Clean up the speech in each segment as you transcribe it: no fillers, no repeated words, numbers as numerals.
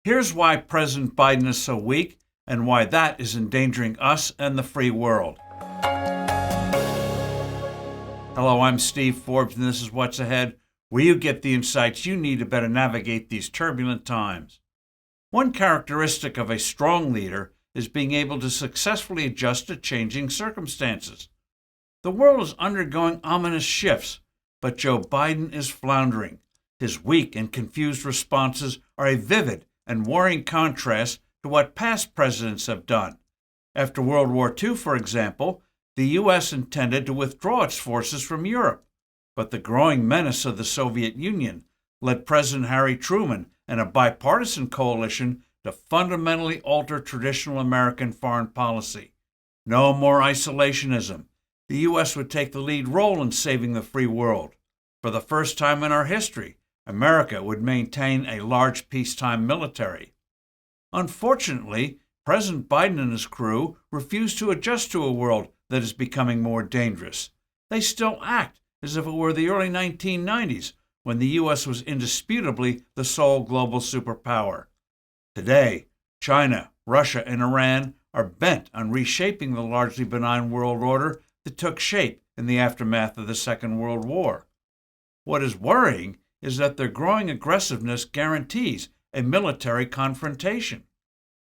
Here's why President Biden is so weak and why that is endangering us and the free world. Hello, I'm Steve Forbes, and this is What's Ahead, where you get the insights you need to better navigate these turbulent times. One characteristic of a strong leader is being able to successfully adjust to changing circumstances. The world is undergoing ominous shifts, but Joe Biden is floundering. His weak and confused responses are a vivid and worrying contrast to what past presidents have done. After World War II, for example, the U.S. intended to withdraw its forces from Europe, but the growing menace of the Soviet Union led President Harry Truman and a bipartisan coalition to fundamentally alter traditional American foreign policy. No more isolationism. The U.S. would take the lead role in saving the free world. For the first time in our history, America would maintain a large peacetime military. Unfortunately, President Biden and his crew refuse to adjust to a world that is becoming more dangerous. They still act as if it were the early 1990s, when the U.S. was indisputably the sole global superpower. Today, China, Russia, and Iran are bent on reshaping the largely benign world order that took shape in the aftermath of the Second World War. What is worrying is that their growing aggressiveness guarantees a military confrontation.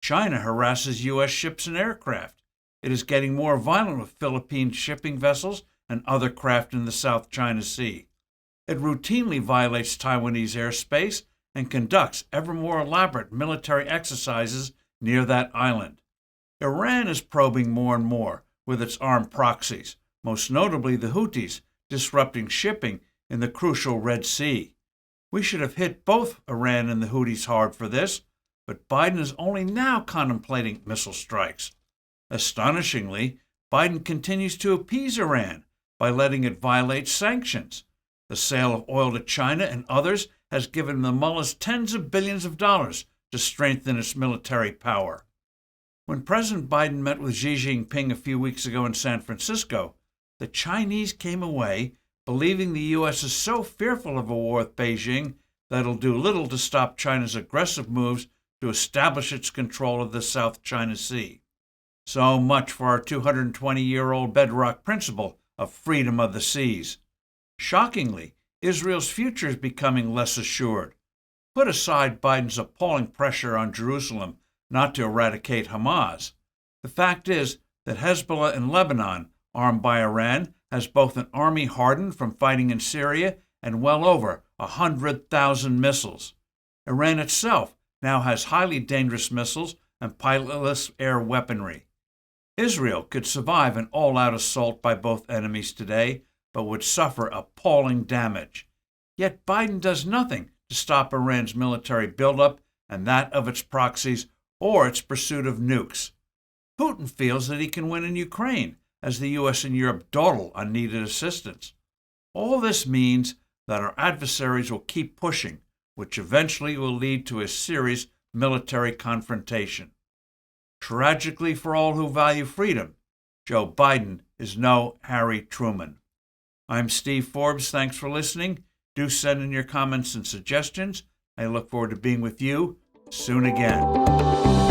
China harasses U.S. ships and aircraft. It is getting more violent with Philippine shipping vessels and other craft in the South China Sea. It routinely violates Taiwanese airspace and conducts ever more elaborate military exercises near that island. Iran is probing more and more with its armed proxies, most notably the Houthis, disrupting shipping in the crucial Red Sea. We should have hit both Iran and the Houthis hard for this, but Biden is only now contemplating missile strikes. Astonishingly, Biden continues to appease Iran by letting it violate sanctions. The sale of oil to China and others has given the mullahs tens of billions of dollars to strengthen its military power. When President Biden met with Xi Jinping a few weeks ago in San Francisco, the Chinese came away believing the U.S. is so fearful of a war with Beijing that it'll do little to stop China's aggressive moves to establish its control of the South China Sea. So much for our 220-year-old bedrock principle of freedom of the seas. Shockingly, Israel's future is becoming less assured. Put aside Biden's appalling pressure on Jerusalem not to eradicate Hamas. The fact is that Hezbollah in Lebanon, armed by Iran, has both an army hardened from fighting in Syria and well over 100,000 missiles. Iran itself now has highly dangerous missiles and pilotless air weaponry. Israel could survive an all-out assault by both enemies today, but would suffer appalling damage. Yet Biden does nothing to stop Iran's military buildup and that of its proxies or its pursuit of nukes. Putin feels that he can win in Ukraine, as the U.S. and Europe dawdle on needed assistance. All this means that our adversaries will keep pushing, which eventually will lead to a serious military confrontation. Tragically for all who value freedom, Joe Biden is no Harry Truman. I'm Steve Forbes. Thanks for listening. Do send in your comments and suggestions. I look forward to being with you soon again.